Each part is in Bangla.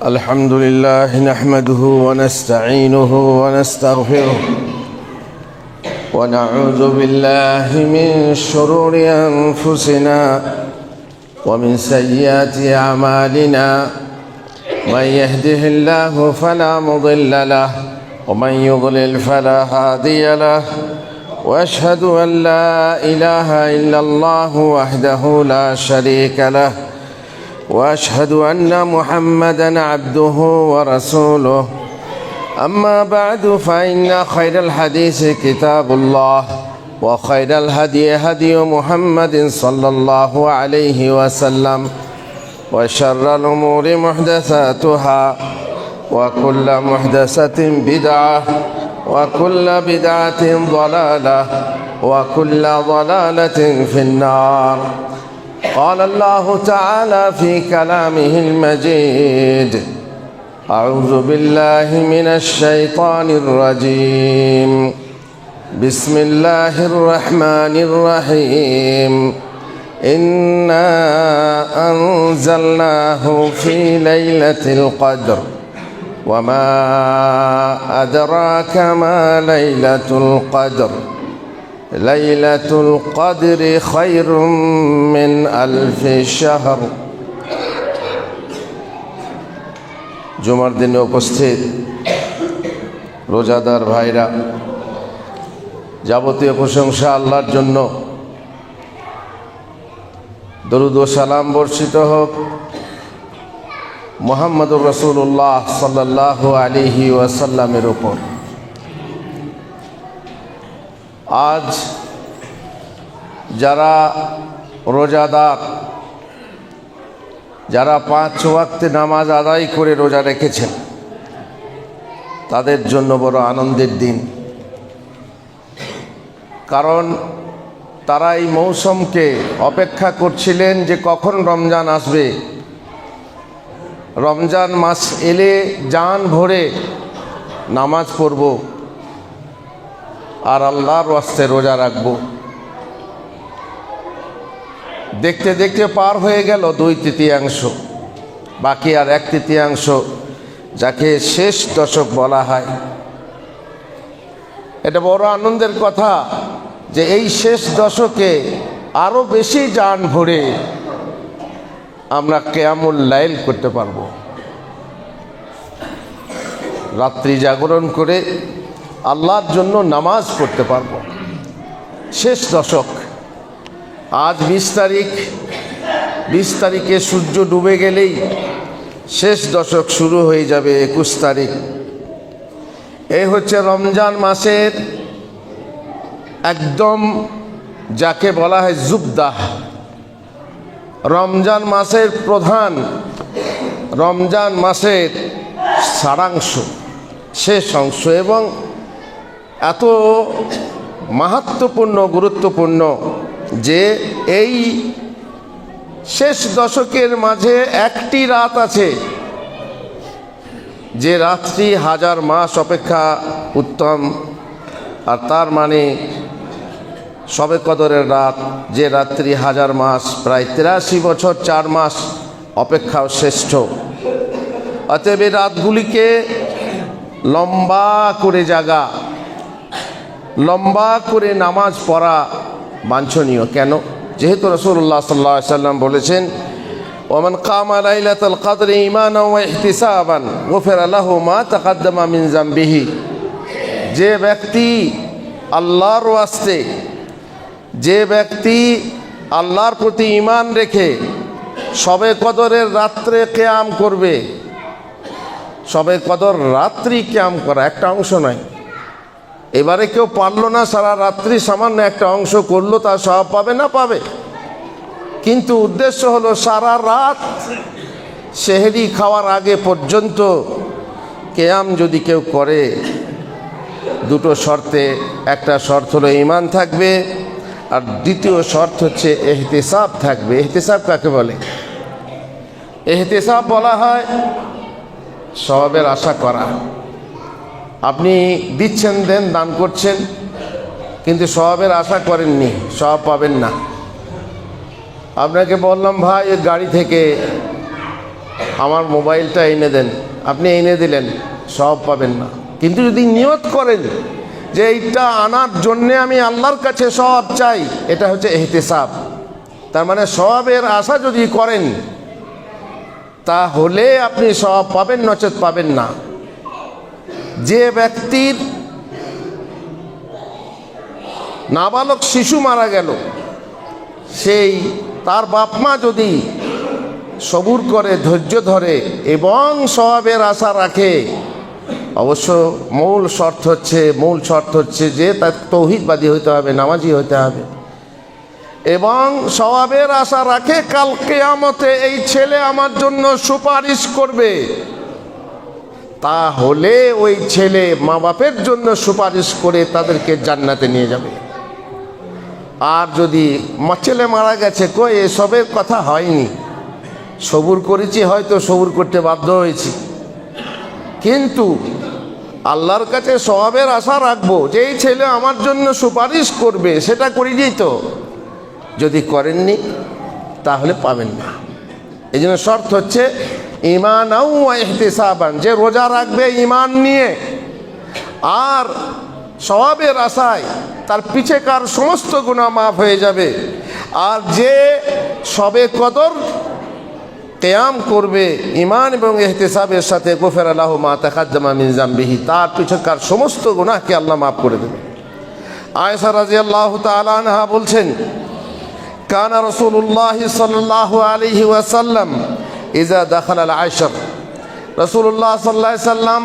الحمد لله نحمده ونستعينه ونستغفره ونعوذ بالله من شرور أنفسنا ومن سيئات أعمالنا من يهده الله فلا مضل له ومن يضلل فلا هادي له وأشهد أن لا إله إلا الله وحده لا شريك له وأشهد أن محمدًا عبده ورسوله أما بعد فإن خير الحديث كتاب الله وخير الهدي هدي محمد صلى الله عليه وسلم وشر الأمور محدثاتها وكل محدثة بدعة وكل بدعة ضلالة وكل ضلالة في النار. قال الله تعالى في كلامه المجيد: أعوذ بالله من الشيطان الرجيم. بسم الله الرحمن الرحيم. إنا أنزلناه في ليلة القدر وما أدراك ما ليلة القدر ليلة القدر خير من ألف شهر. জুমার দিনে উপস্থিত রোজাদার ভাইরা, যাবতীয় প্রশংসা আল্লাহর জন্য। দরুদ ও সালাম বর্ষিত হোক মুহাম্মদুর রাসূলুল্লাহ সাল্লাল্লাহু আলাইহি ওয়াসাল্লামের উপর। আজ যারা রোজাদার, যারা 5 ওয়াক্ত নামাজ আদায় করে রোজা রেখেছেন, তাদের জন্য বড় আনন্দের দিন। কারণ তারা এই মৌসুমকে অপেক্ষা করছিলেন যে কখন রমজান আসবে, রমজান মাস এলে জান ভরে নামাজ পড়ব আর আল্লাহর ওয়াস্তে রোজা রাখব। দেখতে দেখতে পার হয়ে গেল 2/3, বাকি আর 1/3, যাকে শেষ দশক বলা হয়। এটা বড় আনন্দের কথা যে এই শেষ দশকে আরও বেশি জান ভরে আমরা কিয়ামুল লাইল করতে পারব, রাত্রি জাগরণ করে আল্লাহর জন্য নামাজ পড়তে পারব। শেষ দশক, আজ 20 তারিখ। 20 তারিখে সূর্য ডুবে গেলেই শেষ দশক শুরু হয়ে যাবে 21 তারিখ। এই হচ্ছে রমজান মাসের একদম যাকে বলা হয় জুবদাহ, রমজান মাসের প্রধান, রমজান মাসের সারাংশ, শেষ অংশ, এবং এত মাহাত্ম্যপূর্ণ, গুরুত্বপূর্ণ যে এই শেষ দশকের মাঝে একটি রাত আছে যে রাতটি 1000 মাস অপেক্ষা উত্তম। আর তার মানে শবে কদরের রাত, যে রাত্রি 1000 মাস, প্রায় 83 বছর 4 মাস অপেক্ষাও শ্রেষ্ঠ। অতএব এই রাতগুলিকে লম্বা করে জাগা, লম্বা করে নামাজ পড়া বাঞ্ছনীয়। কেন? যেহেতু রাসূলুল্লাহ সাল্লাল্লাহু আলাইহি ওয়াসাল্লাম বলেছেন, ওমান কামা লাইলাতুল কদরি ঈমানান ওয়া ইহতিসাবান গুফিরা লাহু মা তাকাদ্দামা মিন যামবিহি। যে ব্যক্তি আল্লাহর ওয়াস্তে, যে ব্যক্তি আল্লাহর প্রতি ঈমান রেখে শবে কদরের রাত্রে কিয়াম করবে, শবে কদর রাত্রি কিয়াম করা একটা অংশ নয়। এবারে কেউ পারলো না, সারা রাত্রি সামান্য একটা অংশ করলো, তার সওয়াব পাবে না? পাবে। কিন্তু উদ্দেশ্য হলো সারা রাত সেহরি খাওয়ার আগে পর্যন্ত কিয়াম যদি কেউ করে, দুটো শর্তে, একটা শর্ত হলো ঈমান থাকবে, আর দ্বিতীয় শর্ত হচ্ছে ইহতিসাব থাকবে। ইহতিসাব কাকে বলে? ইহতিসাব বলা হয় সওয়াবের আশা করা। আপনি দিচ্ছেন, দেন, দান করছেন, কিন্তু সওয়াবের আশা করেননি, সওয়াব পাবেন না। আপনাকে বললাম, ভাই গাড়ি থেকে আমার মোবাইলটা এনে দেন, আপনি এনে দিলেন, সওয়াব পাবেন না। কিন্তু যদি নিয়ত করেন যে এইটা আনার জন্যে আমি আল্লাহর কাছে সওয়াব চাই, এটা হচ্ছে ইহতিসাব। তার মানে সওয়াবের আশা যদি করেন তাহলে আপনি সওয়াব পাবেন, নচেত পাবেন না। যে ব্যক্তির নাবালক শিশু মারা গেল, সেই তার বাপ মা যদি সবুর করে, ধৈর্য ধরে এবং সওয়াবের আশা রাখে, অবশ্য মূল শর্ত হচ্ছে যে তার তৌহিদবাদী হতে হবে, নামাজি হতে হবে এবং সওয়াবের আশা রাখে কাল কিয়ামতে এই ছেলে আমার জন্য সুপারিশ করবে, তাহলে ওই ছেলে মা বাপের জন্য সুপারিশ করে তাদেরকে জান্নাতে নিয়ে যাবে। আর যদি ছেলে মারা গেছে, কই এসবের কথা হয়নি, সবুর করেছি, হয়তো সবুর করতে বাধ্য হয়েছি, কিন্তু আল্লাহর কাছে সওয়াবের আশা রাখবো যে এই ছেলে আমার জন্য সুপারিশ করবে, সেটা করিনি তো। যদি করেননি তাহলে পাবেন না। এই জন্য শর্ত হচ্ছে ঈমানাও ওয়া ইহতিসাবান, যে রোজা রাখবে ঈমান নিয়ে আর সওয়াবের আশায়, তার পিছেকার সমস্ত গুনাহ মাফ হয়ে যাবে। আর যে শবে কদর কিয়াম করবে ঈমান এবং ইহতিসাবের সাথে, গুফিরা লাহু মা তাকাদ্দামা মিন যামবিহি, তার পিছেকার সমস্ত গুনাহকে আল্লাহ মাফ করে দেবে। আয়েশা রাদিয়াল্লাহু তাআলা আনহা বলছেন, কানা রাসূলুল্লাহ সাল্লাল্লাহু আলাইহি ওয়াসাল্লাম ইযা দাখালা আল-আশর, রাসূলুল্লাহ সাল্লাল্লাহু আলাইহি সাল্লাম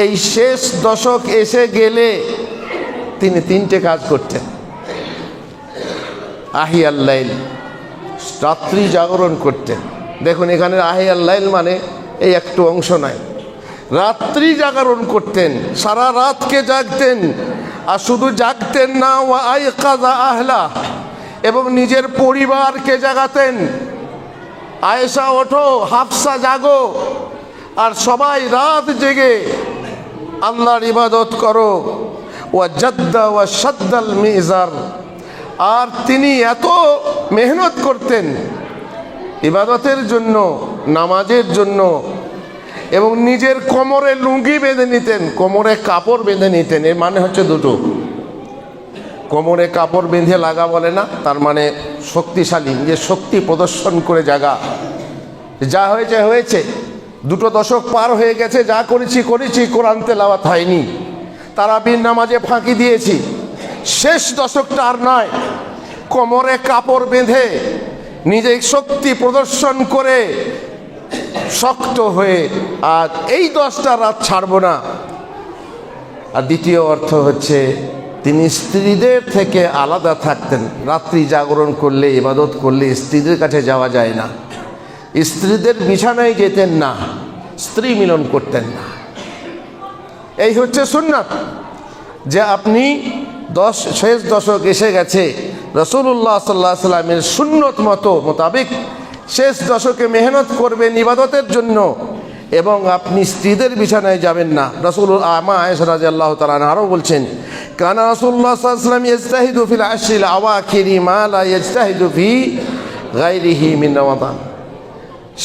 এই শেষ দশক এসে গেলে তিনি তিনটে কাজ করতেন। আহিয়াল লাইল, রাত্রি জাগরণ করতেন। দেখুন এখানে আহিয়াল লাইল মানে এই একটু অংশ নাই, রাত্রি জাগরণ করতেন, সারা রাতকে জাগতেন। আর শুধু জাগতেন না, ওয়া আইকাযা আহলা, এবং নিজের পরিবারকে জাগাতেন। আয়েশা ওঠো, হাফসা জাগো, আর সবাই রাত জেগে আল্লাহর ইবাদত করো। ওয়া জাদ্দা ওয়া শাদ্দাল মিজার, আর তিনি এত মেহনত করতেন ইবাদতের জন্য, নামাজের জন্য, এবং নিজের কোমরে লুঙ্গি বেঁধে নিতেন, কোমরে কাপড় বেঁধে নিতেন। এর মানে হচ্ছে দুটো, কোমরে কাপড় বেঁধে লাগা বলে না, তার মানে শক্তিশালী, যে শক্তি প্রদর্শন করে জাগা, যা হয়েছে হয়েছে, দুটো দশক পার হয়ে গেছে, যা করেছি করেছি, কোরআন তেলাওয়াত হয়নি, তারাবির নামাজে ফাঁকি দিয়েছি, শেষ দশকটা আর নয়, কোমরে কাপড় বেঁধে নিজে শক্তি প্রদর্শন করে শক্ত হয়ে আজ এই 10টা রাত ছাড়বো না। আর দ্বিতীয় অর্থ হচ্ছে তিনি স্ত্রীদের থেকে আলাদা থাকতেন। রাত্রি জাগরণ করলে, ইবাদত করলে স্ত্রীদের কাছে যাওয়া যায় না, স্ত্রীদের বিছানায় যেতেন না, স্ত্রী মিলন করতেন না। এই হচ্ছে সুন্নাত, যে আপনি শেষ দশক এসে গেছে, রাসূলুল্লাহ সাল্লাল্লাহু আলাইহি সাল্লামের সুন্নত মোতাবেক শেষ দশকে মেহনত করবেন ইবাদতের জন্য, এবং আপনি স্ত্রীদের বিছানায় যাবেন না। মা আয়েশা রাদিয়াল্লাহু তাআলা আনহা আরও বলছেন, কানা রাসূলুল্লাহ সাল্লাল্লাহু আলাইহি ওয়াসাল্লাম ইজতাহিদু ফিল আশরিল আওয়াখিরি মা লা ইজতাহিদু ফি গায়রিহি মিন রমাদান।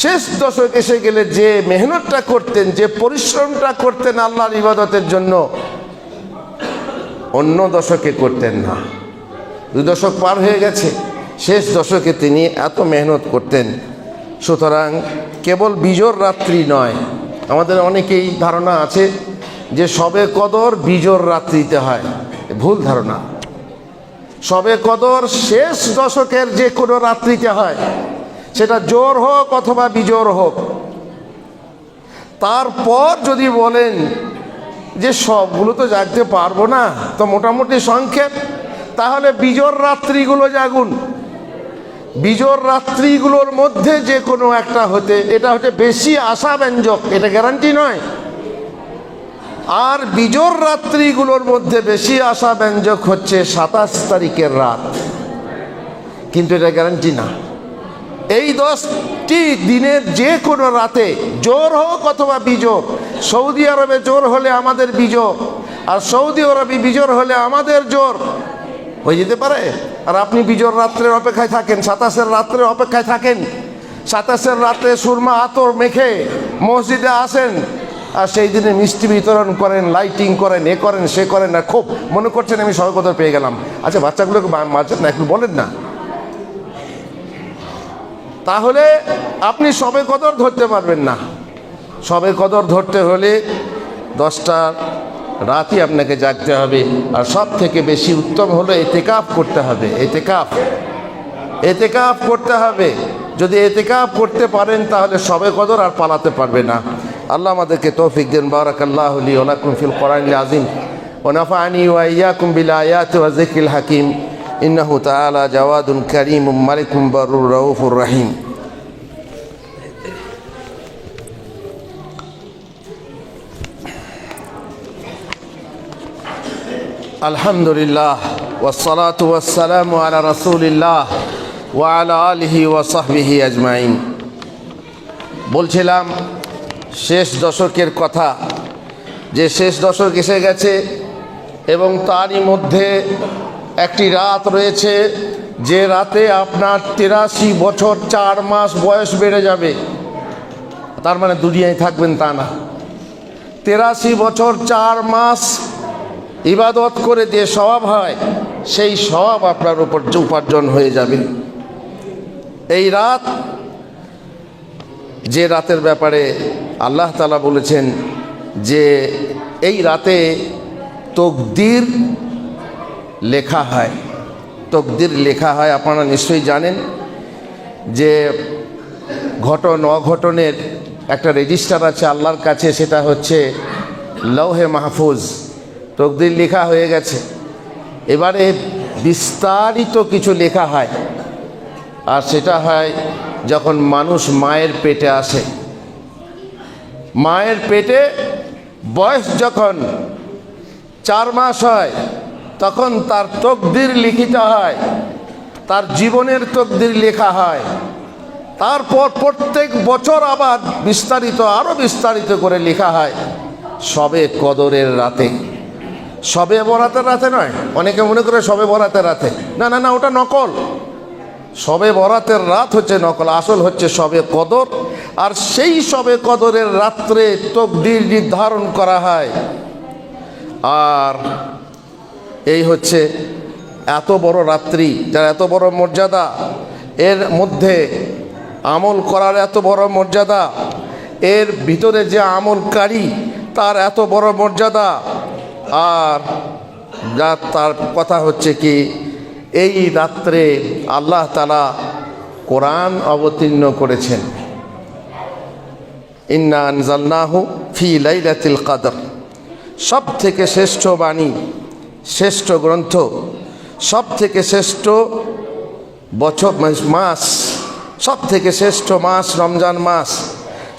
শেষ দশক এসে গেলে যে মেহনতটা করতেন, যে পরিশ্রমটা করতেন আল্লাহর ইবাদতের জন্য, অন্য দশকে করতেন না। 2 দশক পার হয়ে গেছে, শেষ দশকে তিনি এত মেহনত করতেন। সুতরাং কেবল বিজোর রাত্রি নয়, আমাদের অনেকেই ধারণা আছে যে শবে কদর বিজোর রাত্রিতে হয়, ভুল ধারণা। শবে কদর শেষ দশকের যে কোনো রাত্রিতে হয়, সেটা জোর হোক অথবা বিজোর হোক। তারপর যদি বলেন যে সবগুলো তো জাগতে পারবো না, তো মোটামুটি সংক্ষেপ, তাহলে বিজোর রাত্রিগুলো জাগুন। বিজোর রাত্রিগুলোর মধ্যে যে কোনো একটা হতে, এটা হচ্ছে বেশি আশাব্যঞ্জক, এটা গ্যারান্টি নয়। আর বিজোর রাত্রিগুলোর মধ্যে বেশি আশাব্যঞ্জক হচ্ছে 27 তারিখের রাত, কিন্তু এটা গ্যারান্টি না। এই 10টি দিনের যে কোনো রাতে, জোর হোক অথবা বিজোর, সৌদি আরবে জোর হলে আমাদের বিজোর, আর সৌদি আরবে বিজোর হলে আমাদের জোর হয়ে যেতে পারে। আর আপনি বিজোর রাত্রের অপেক্ষায় থাকেন, 27-এর রাত্রের অপেক্ষায় থাকেন, 27-এর রাতে সুরমা আতর মেখে মসজিদে আসেন, আর সেই দিনে মিষ্টি বিতরণ করেন, লাইটিং করেন, এ করেন সে করেন, না খুব মনে করছেন আমি সবে কদর পেয়ে গেলাম। আচ্ছা, বাচ্চাগুলোকে মাঝে না একটু বলেন না, তাহলে আপনি সবে কদর ধরতে পারবেন না। সবে কদর ধরতে হলে 10টা রাতই আপনাকে জাগতে হবে। আর সব থেকে বেশি উত্তম হলো এতেকাফ করতে হবে। এতেকাফ করতে হবে। যদি এতেকাফ করতে পারেন তাহলে সবে কদর আর পালাতে পারবে না। আল্লাহ আমাদেরকে তৌফিক দেন। বারাকাল্লাহু লি ওয়া লাকুম ফিল কোরআনিল আযীম ওয়া নাফা'আনি ওয়া ইয়্যাকুম বিল আয়াতি ওয়া যিকরিল হাকীম। ইন্নাহু তাআলা জাওয়াদুন কারীমুম মালিকুম বারুর রাউফুর রহিম। আলহামদুলিল্লাহ ওয়াসসালাতু ওয়াসসালামু আলা রাসূলিল্লাহ ওয়া আলা আলিহি ওয়া সাহবিহি আজমাইন। বলছিলাম শেষ দশকের কথা, যে শেষ দশক এসে গেছে এবং তারই মধ্যে একটি রাত রয়েছে যে রাতে আপনার 83 বছর 4 মাস বয়স বেড়ে যাবে। তার মানে দুনিয়ায় থাকবেন তা না। 83 বছর 4 মাস ইবাদত করে যে সওয়াব হয়, সেই সওয়াব আপনার উপর উপার্জন হয়ে যাবে। এই রাত, যে রাতের ব্যাপারে আল্লাহ তাআলা বলেছেন যে এই রাতে তকদির লেখা হয়। তকদির লেখা হয়, আপনারা নিশ্চয়ই জানেন যে ঘটন অঘটনের একটা রেজিস্টার আছে আল্লাহর কাছে, সেটা হচ্ছে লৌহে মাহফুজ। তকদির লেখা হয়ে গেছে, এবারে বিস্তারিত কিছু লেখা হয়। আর সেটা হয় যখন মানুষ মায়ের পেটে আসে। মায়ের পেটে বয়স যখন 4 মাস হয়, তখন তার তকদির লিখিত হয়, তার জীবনের তকদির লেখা হয়। তারপর প্রত্যেক বছর আবার বিস্তারিত, আরও বিস্তারিত করে লেখা হয় সবে কদরের রাতে। সবে বরাতের রাতে নয়, অনেকে মনে করে সবে বরাতের রাতে, না না না, ওটা নকল। সবে বরাতের রাত হচ্ছে নকল, আসল হচ্ছে সবে কদর। আর সেই সবে কদরের রাত্রে তকদির নির্ধারণ করা হয়। আর এই হচ্ছে এত বড় রাত্রি, যার এত বড় মর্যাদা, এর মধ্যে আমল করার এত বড় মর্যাদা, এর ভিতরে যে আমলকারী তার এত বড় মর্যাদা। আর যা তার কথা হচ্ছে কি, এই রাত্রে আল্লাহ তাআলা কোরআন অবতীর্ণ করেছেন। ইন্না আনজালনাহু ফি লাইলাতিল কদর। সব থেকে শ্রেষ্ঠ বাণী, শ্রেষ্ঠ গ্রন্থ, সব থেকে শ্রেষ্ঠ বছর মাস, সব থেকে শ্রেষ্ঠ মাস রমজান মাস।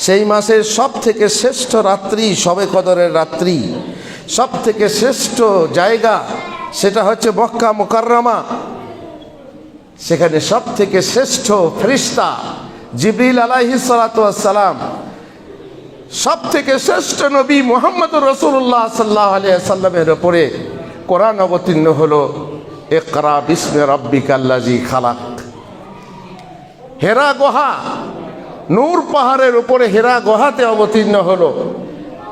সেই মাসের সব থেকে শ্রেষ্ঠ রাত্রি সবে কদরের রাত্রি। সব থেকে শ্রেষ্ঠ জায়গা সেটা হচ্ছে মক্কা মুকাররমা। সেখানে সব থেকে শ্রেষ্ঠ ফেরেশতা জিবরিল আলাইহিস সালাতু ওয়াস সালাম, সব থেকে শ্রেষ্ঠ নবী মুহাম্মদুর রাসূলুল্লাহ সাল্লাল্লাহু আলাইহি ওয়াসাল্লামের উপরে কোরআন অবতীর্ণ হলো। ইকরা বিসমি রাব্বিকাল্লাযী খালাক। হেরা গুহা, নূর পাহাড়ের উপরে হেরা গুহাতে অবতীর্ণ হলো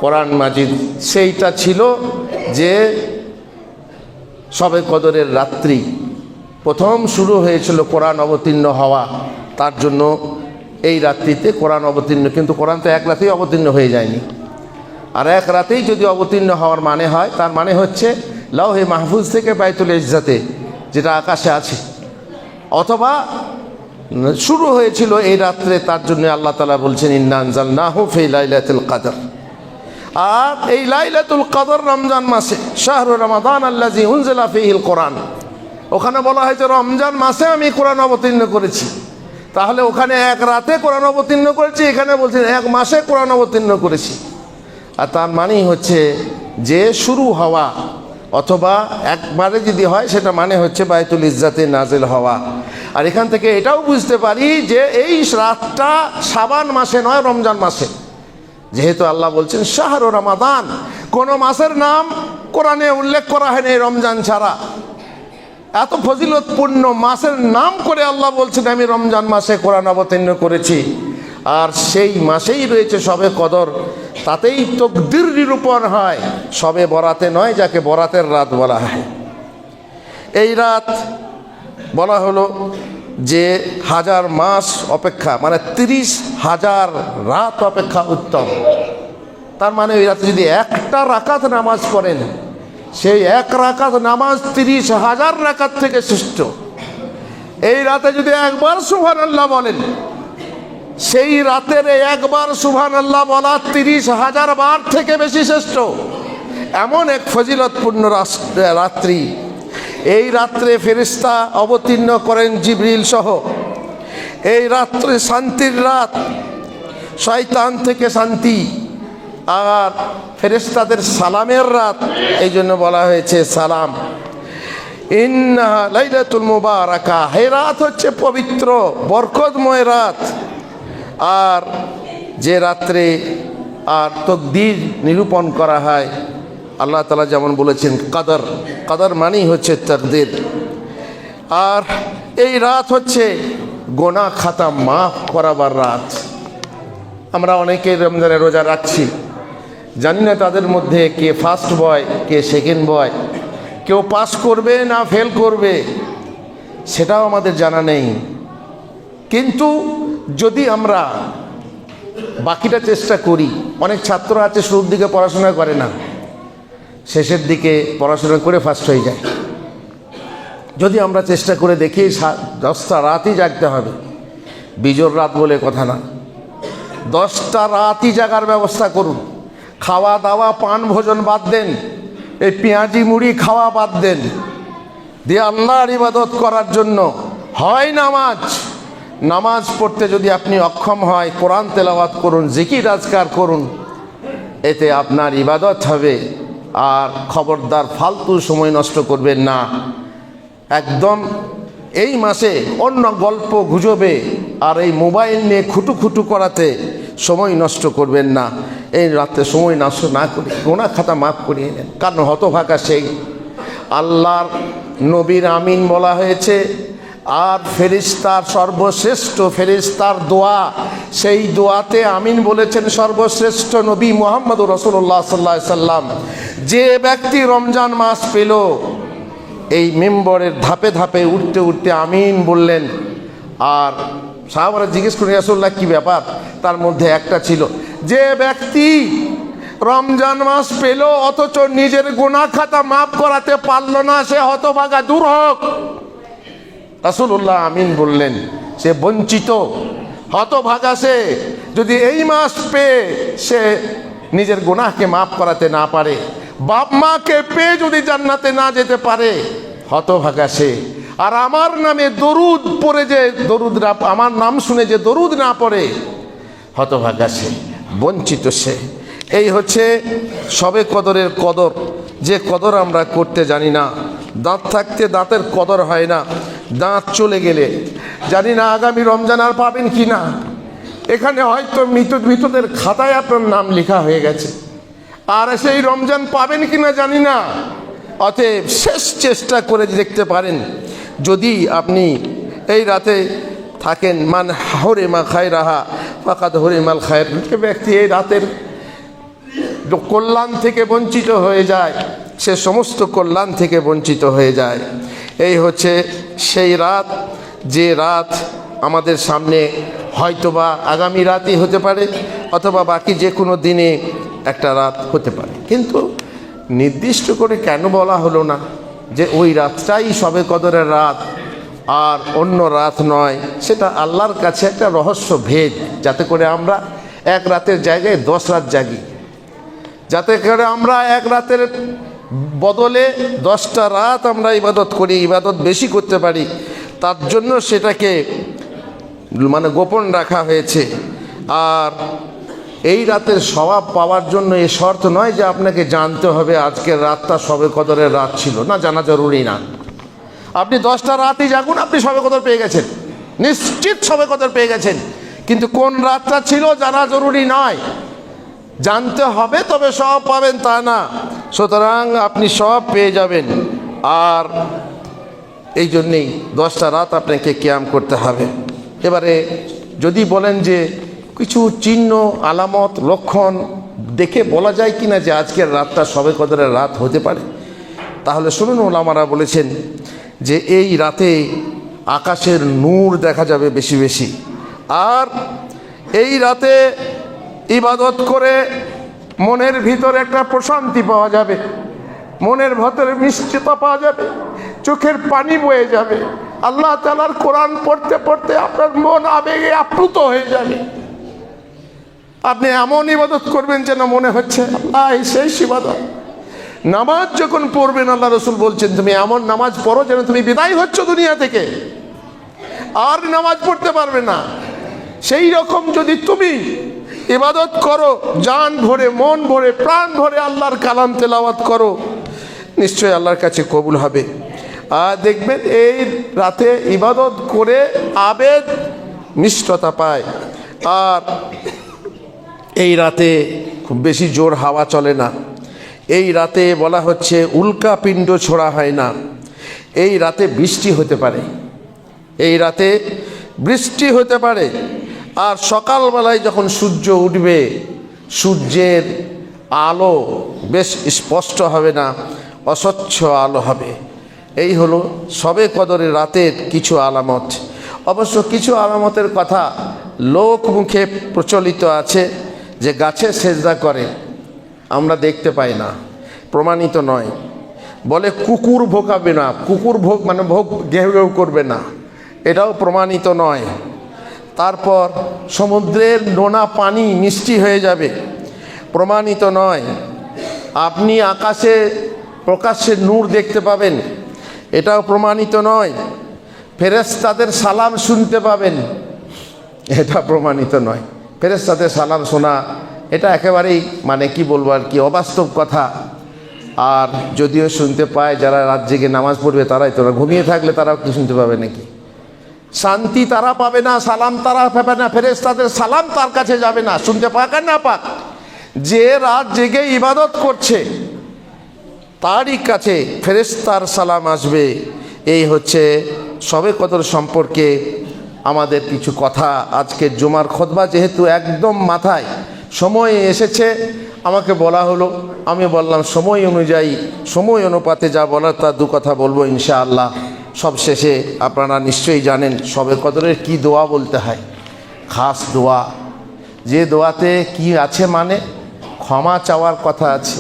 কোরআন মাজিদ। সেইটা ছিল যে সবে কদরের রাত্রি প্রথম শুরু হয়েছিল কোরআন অবতীর্ণ হওয়া। তার জন্য এই রাত্রিতে কোরআন অবতীর্ণ, কিন্তু কোরআন তো এক রাতেই অবতীর্ণ হয়ে যায়নি। আর এক রাতেই যদি অবতীর্ণ হওয়ার মানে হয়, তার মানে হচ্ছে লাউহে মাহফুজ থেকে বাইতুল ইজ্জাতে, যেটা আকাশে আছে, অথবা শুরু হয়েছিল এই রাত্রে। তার জন্য আল্লাহ তাআলা বলছেন ইন্না আনজালনাহু ফি লাইলাতুল কদর। আর এই লাইলাতুল কদর রমজান মাসে, শাহরু রমাদান আল্লাযী উনজিলা ফীহিল কোরআন। ওখানে বলা হয়েছে রমজান মাসে আমি কোরআন অবতীর্ণ করেছি। তাহলে ওখানে এক রাতে কোরআন অবতীর্ণ করেছি, এখানে বলছেন এক মাসে কোরআন অবতীর্ণ করেছি। আর তার মানেই হচ্ছে যে শুরু হওয়া, অথবা একবারে যদি হয় সেটা মানে হচ্ছে বাইতুল ইজ্জাতে নাজিল হওয়া। আর এখান থেকে এটাও বুঝতে পারি যে এই রাতটা শাবান মাসে নয়, রমজান মাসে। যেহেতু আল্লাহ বলছেন শাহরু রমাদান, কোনো মাসের নাম কোরআনে উল্লেখ করা হয়নি রমজান ছাড়া। এত ফজিলতপূর্ণ মাসের নাম করে আল্লাহ বলছেন আমি রমজান মাসে কোরআন অবতীর্ণ করেছি, আর সেই মাসেই রয়েছে শবে কদর। তাতেই তকদির নিরূপণ হয়, শবে বরাতে নয়, যাকে বরাতের রাত বলা হয়। এই রাত বলা হলো যে 1000 মাস অপেক্ষা, মানে 30,000 রাত অপেক্ষা উত্তম। তার মানে ওই রাতে যদি একটা রাকাত নামাজ পড়েন, সেই এক রাকাত নামাজ 30,000 রাকাত থেকে শ্রেষ্ঠ। এই রাতে যদি একবার সুবহানাল্লাহ বলেন, সেই রাতের একবার সুবহানাল্লাহ বলা 30,000 বার থেকে বেশি শ্রেষ্ঠ। এমন এক ফজিলতপূর্ণ রাত্রি। এই রাত্রে ফেরেশতা অবতীর্ণ করেন জিবরিল সহ। এই রাত্রে শান্তির রাত, শয়তান থেকে শান্তি, আর ফেরেশতাদের সালামের রাত। এই জন্য বলা হয়েছে সালাম। ইন্নাহা লাইলাতুল মুবারাকা, এই রাত হচ্ছে পবিত্র বরকতময় রাত। আর যে রাত্রে আর তকদির নিরূপণ করা হয়, আল্লাহ তাআলা যেমন বলেছেন কদর, কদর মানেই হচ্ছে তকদির। আর এই রাত হচ্ছে গোনা খাতা মাফ করাবার রাত। আমরা অনেকেই রমজানের রোজা রাখছি, জানি না তাদের মধ্যে কে ফার্স্ট বয়, কে সেকেন্ড বয়, কেউ পাস করবে না ফেল করবে, সেটাও আমাদের জানা নেই। কিন্তু যদি আমরা বাকিটা চেষ্টা করি, অনেক ছাত্র আছে শুরুর দিকে পড়াশোনা করে না, শেষের দিকে পড়াশোনা করে ফার্স্ট হয়ে যায়। যদি আমরা চেষ্টা করে দেখি 10টা রাতই জাগতে হবে, বিজোড় রাত বলে কথা না, 10টা রাতই জাগার ব্যবস্থা করুন। খাওয়া দাওয়া পান ভোজন বাদ দেন, এই পেঁয়াজি মুড়ি খাওয়া বাদ দেন, দিয়ে আল্লাহর ইবাদত করার জন্য হয় নামাজ পড়তে যদি আপনি অক্ষম হয়, কোরআন তেলাওয়াত করুন, জিকির আজকার করুন, এতে আপনার ইবাদত হবে। আর খবরদার ফালতু সময় নষ্ট করবেন না। একদম এই মাসে অন্য গল্প গুজবে আর এই মোবাইল নিয়ে খুটু করাতে সময় নষ্ট করবেন না। এই রাতে সময় নষ্ট না করে গোনা খাতা মাফ করিয়ে নেন। কারণ হতভাগা সেই আল্লাহর নবীর আমিন বলা হয়েছে, আর ফেরেশতার সর্বশ্রেষ্ঠ ফেরেশতার দোয়া, সেই দোয়াতে আমিন বলেছেন সর্বশ্রেষ্ঠ নবী মুহাম্মদুর রাসূলুল্লাহ সাল্লাল্লাহু আলাইহি সাল্লাম। যে ব্যক্তি রমজান মাস পেল, এই মেম্বরের ধাপে ধাপে উঠতে উঠতে আমিন বললেন। আর সাহাবারা জিজ্ঞেস করেন, রাসূলুল্লাহ কি ব্যাপার? তার মধ্যে একটা ছিল, যে ব্যক্তি রমজান মাস পেল অথচ নিজের গুনাহ খাতা মাফ করাতে পারল না, সে হতভাগা, দূর হোক। রাসূলুল্লাহ আমিন বললেন, সে বঞ্চিত, হতভাগা সে। যদি এই মাস পেয়ে সে নিজের গুনাহকে মাফ করাতে না পারে, বাপ মাকে পেয়ে যদি জান্নাতে না যেতে পারে, হতভাগা সে। আর আমার নামে দরুদ পড়ে যে দরুদ না, আমার নাম শুনে যে দরুদ না পড়ে, হতভাগা সে, বঞ্চিত সে। এই হচ্ছে শবে কদরের কদর, যে কদর আমরা করতে জানি না। দাঁত থাকতে দাঁতের কদর হয় না, দাঁত চলে গেলে জানি না আগামী রমজান আর পাবেন কি না। এখানে হয়তো মৃতদের খাতায় আপনার নাম লেখা হয়ে গেছে, আর সেই রমজান পাবেন কি না জানি না। অতএব শেষ চেষ্টা করে দেখতে পারেন, যদি আপনি এই রাতে থাকেন। মান হরিমা খায়রাহা ফাকাদ হরিমাল খায়র, যে ব্যক্তি এই রাতের কল্যাণ থেকে বঞ্চিত হয়ে যায়, সে সমস্ত কল্যাণ থেকে বঞ্চিত হয়ে যায়। এই হচ্ছে সেই রাত, যে রাত আমাদের সামনে হয়তোবা আগামী রাতই হতে পারে, অথবা বাকি যে কোনো দিনে একটা রাত হতে পারে। কিন্তু নির্দিষ্ট করে কেন বলা হলো না যে ওই রাতটাই শবে কদরের রাত আর অন্য রাত নয়? সেটা আল্লাহর কাছে একটা রহস্য ভেদ, যাতে করে আমরা এক রাতের জায়গায় 10 রাত জাগি, যাতে করে আমরা এক রাতের বদলে 10টা রাত আমরা ইবাদত করি, ইবাদত বেশি করতে পারি। তার জন্য সেটাকে মানে গোপন রাখা হয়েছে। আর এই রাতের স্বভাব পাওয়ার জন্য এই শর্ত নয় যে আপনাকে জানতে হবে আজকের রাতটা শবে কদরের রাত ছিল, না, জানা জরুরি না। আপনি 10টা রাতই জাগুন, আপনি শবে কদর পেয়ে গেছেন, নিশ্চিত শবে কদর পেয়ে গেছেন। কিন্তু কোন রাতটা ছিল জানা জরুরি নয়, জানতে হবে, তবে সব পাবেন তা না। সুতরাং আপনি সব পেয়ে যাবেন। আর এই জন্যেই 10টা রাত আপনাকে কিয়াম করতে হবে। এবারে যদি বলেন যে কিছু চিহ্ন আলামত লক্ষণ দেখে বলা যায় কি না যে আজকের রাতটা শবে কদরের রাত হতে পারে, তাহলে শুনুন, ওলামারা বলেছেন যে এই রাতে আকাশের নূর দেখা যাবে বেশি বেশি, আর এই রাতে ইবাদত করে মনের ভিতরে একটা প্রশান্তি পাওয়া যাবে, মনের ভেতরে মিষ্টতা পাওয়া যাবে, চোখের পানি বয়ে যাবে। আল্লাহ তাআলার কোরআন পড়তে পড়তে আপনার মন আবেগে আপ্লুত হয়ে যাবে। আপনি এমন ইবাদত করবেন যেন মনে হচ্ছে আল্লাহ এই শেষ ইবাদত। নামাজ যখন পড়বেন, আল্লাহ রসুল বলছেন তুমি এমন নামাজ পড়ো যেন তুমি বিদায় হচ্ছ দুনিয়া থেকে, আর নামাজ পড়তে পারবে না। সেই রকম যদি তুমি ইবাদত করো, জান ভরে, মন ভরে, প্রাণ ভরে আল্লাহর কালাম তেলাওয়াত করো, নিশ্চয়ই আল্লাহর কাছে কবুল হবে। আর দেখবেন এই রাতে ইবাদত করে আবেগ মিষ্টতা পায়। আর এই রাতে খুব বেশি জোর হাওয়া চলে না। এই রাতে বলা হচ্ছে উল্কা পিণ্ড ছোড়া হয় না। এই রাতে বৃষ্টি হতে পারে, এই রাতে বৃষ্টি হতে পারে। আর সকালবেলায় যখন সূর্য উঠবে, সূর্যের আলো বেশ স্পষ্ট হবে না, অস্বচ্ছ আলো হবে। এই হলো শবে কদরের রাতের কিছু আলামত। অবশ্য কিছু আলামতের কথা লোক মুখে প্রচলিত আছে যে গাছে সেজদা করে, আমরা দেখতে পাই না, প্রমাণিত নয়। বলে কুকুর ভোকাবে না, কুকুর ভোগ মানে ভোগ ঘেউ ঘেউ করবে না, এটাও প্রমাণিত নয়। তারপর সমুদ্রের নোনা পানি মিষ্টি হয়ে যাবে, প্রমাণিত নয়। আপনি আকাশে প্রকাশ্যে নূর দেখতে পাবেন, এটাও প্রমাণিত নয়। ফেরেশতাদের সালাম শুনতে পাবেন, এটা প্রমাণিত নয়। ফেরেশতাদের সালাম শোনা এটা একেবারেই মানে কি বলবো আর কি, অবাস্তব কথা। আর যদিও শুনতে পায় যারা রাত জেগে নামাজ পড়বে তারাই, তোরা ঘুমিয়ে থাকলে তারাও কি শুনতে পাবে নাকি? শান্তি তারা পাবে না, সালাম তারা পাবে না, ফেরেশতাদের সালাম তার কাছে যাবে না, শুনতে পাক আর না পাক। যে রাত জেগে ইবাদত করছে তারই কাছে ফেরেশতার সালাম আসবে। এই হচ্ছে শবে কদর সম্পর্কে আমাদের কিছু কথা। আজকে জুমার খুতবা যেহেতু একদম মাথায় সময় এসেছে, আমাকে বলা হলো, আমি বললাম সময় অনুযায়ী, সময় অনুপাতে যা বলার তা দু কথা বলবো ইনশাআল্লাহ। সব শেষে আপনারা নিশ্চয়ই জানেন শবে কদরের কি দোয়া বলতে হয়, খাস দোয়া। যে দোয়াতে কি আছে মানে ক্ষমা চাওয়ার কথা আছে,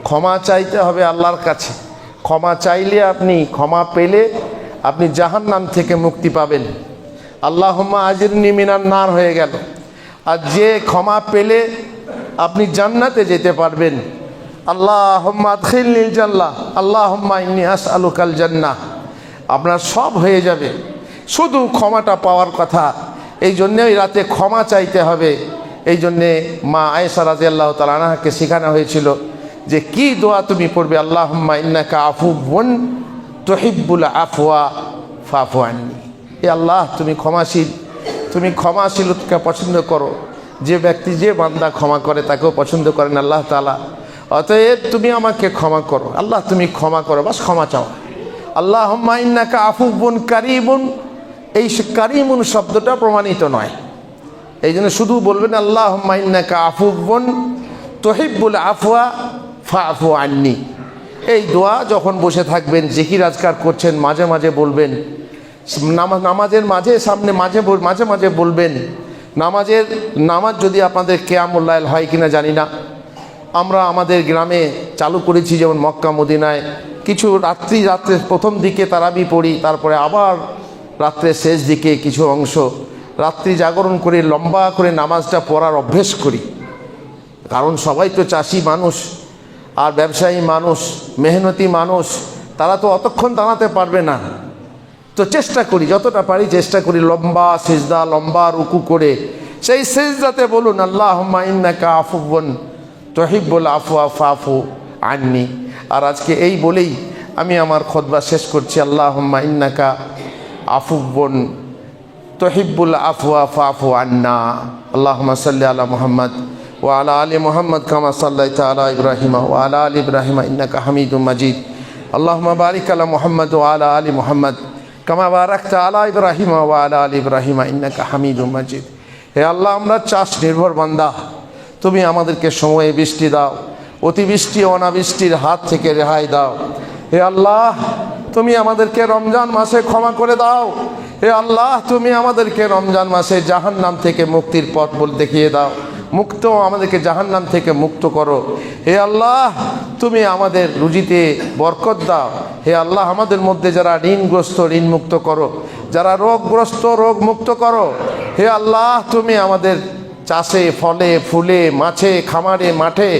ক্ষমা চাইতে হবে আল্লাহর কাছে। ক্ষমা চাইলে আপনি, ক্ষমা পেলে আপনি জাহান্নাম থেকে মুক্তি পাবেন। আল্লাহুম্মা আজিরনি মিনান নার হয়ে গেল। আর যে ক্ষমা পেলে আপনি জান্নাতে যেতে পারবেন। আল্লাহুম্মা আদখিলনিল জান্নাহ, আল্লাহুম্মা ইন্নী আসআলুকাল জান্নাহ। আপনার সব হয়ে যাবে, শুধু ক্ষমাটা পাওয়ার কথা। এই জন্যে ওই রাতে ক্ষমা চাইতে হবে। এই জন্যে মা আয়েশা রাদিয়াল্লাহু তাআলা আনহাকে শেখানো হয়েছিল যে কি দোয়া তুমি পড়বে, আল্লাহুম্মা ইন্নাকা আফুউন তুহিব্বুল আফওয়া ফাফু আন্নি। এ আল্লাহ তুমি ক্ষমাশীল, তুমি ক্ষমাশীলতাকে পছন্দ করো। যে ব্যক্তি, যে বান্দা ক্ষমা করে তাকেও পছন্দ করেন আল্লাহ তাআলা। অতএব তুমি আমাকে ক্ষমা করো, আল্লাহ তুমি ক্ষমা করো, বাস ক্ষমা চাও। আল্লাহুম্মা ইন্নাকা আফুউন কারীমুন, এই কারীমুন শব্দটা প্রমাণিত নয়। এই জন্য শুধু বলবেন আল্লাহুম্মা ইন্নাকা আফুউন তুহিব্বুল আফওয়া ফাফু আন্নি। এই দোয়া যখন বসে থাকবেন, জিকির আজকার করছেন, মাঝে মাঝে বলবেন। নামাজের মাঝে সামনে মাঝে মাঝে বলবেন। নামাজ যদি আপনাদের কিয়ামুল লাইল হয় কিনা জানি না, আমরা আমাদের গ্রামে চালু করেছি, যেমন মক্কা মদিনায় কিছু রাত্রে প্রথম দিকে তারাবি পড়ি, তারপরে আবার রাত্রে শেষ দিকে কিছু অংশ রাত্রি জাগরণ করে লম্বা করে নামাজটা পড়ার অভ্যেস করি। কারণ সবাই তো চাষি মানুষ আর ব্যবসায়ী মানুষ, মেহনতি মানুষ, তারা তো অতক্ষণ দাঁড়াতে পারবে না। তো চেষ্টা করি, যতটা পারি চেষ্টা করি লম্বা সিজদা, লম্বা রুকু করে সেই সিজদাতে বলুন আল্লাহুম্মা ইন্নাকা আফুউন তুহিব্বুল আফওয়া ফাফু আন্নি। আর আজকে এই বলেই আমি আমার খুতবা শেষ করছি। আল্লাহুম্মা ইন্নাকা আফুউন তুহিব্বুল আফওয়া ফাফু আন্না। আল্লাহুম্মা সাল্লি আলা মুহাম্মদ ওয়া আলা আলি মুহাম্মদ কামা সাল্লাইতা আলা ইব্রাহিম ওয়া আলা আলি ইব্রাহিম ইন্নাকা হামিদুম মাজিদ। আল্লাহুম্মা বারিক আলা মুহাম্মদ ওয়া আলা আলি মুহাম্মদ কামা বারাকতা আলা ইব্রাহিম ওয়া আলা আলি ইব্রাহিম ইন্নাকা হামিদুম মাজিদ। হে আল্লাহ, আমরা চাষ নির্ভর বান্দা, তুমি আমাদেরকে সময়ে বৃষ্টি দাও, অতিবৃষ্টি অনাবৃষ্টির হাত থেকে রেহাই দাও। হে আল্লাহ, তুমি আমাদেরকে রমজান মাসে ক্ষমা করে দাও। হে আল্লাহ, তুমি আমাদেরকে রমজান মাসে জাহান্নাম থেকে মুক্তির পথ দেখিয়ে দাও, আমাদেরকে জাহান্নাম থেকে মুক্ত করো। হে আল্লাহ, তুমি আমাদের রুজিতে বরকত দাও। হে আল্লাহ, আমাদের মধ্যে যারা ঋণগ্রস্ত ঋণ মুক্ত করো, যারা রোগগ্রস্ত রোগ মুক্ত করো। হে আল্লাহ, তুমি আমাদের চাষে ফলে ফুলে মাছে খামারে মাঠে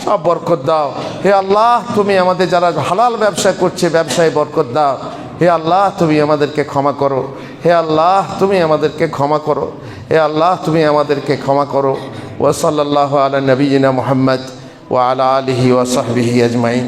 সব বরকত দাও। হে আল্লাহ, তুমি আমাদের যারা হালাল ব্যবসা করছে ব্যবসায় বরকত দাও। হে আল্লাহ, তুমি আমাদেরকে ক্ষমা করো। হে আল্লাহ, তুমি আমাদেরকে ক্ষমা করো। হে আল্লাহ, তুমি আমাদেরকে ক্ষমা করো। ওয়া সাল্লাল্লাহু আলা নবিয়িনা মুহাম্মদ ওয়া আলা আলিহি ওয়া সাহবিহি আজমাইন।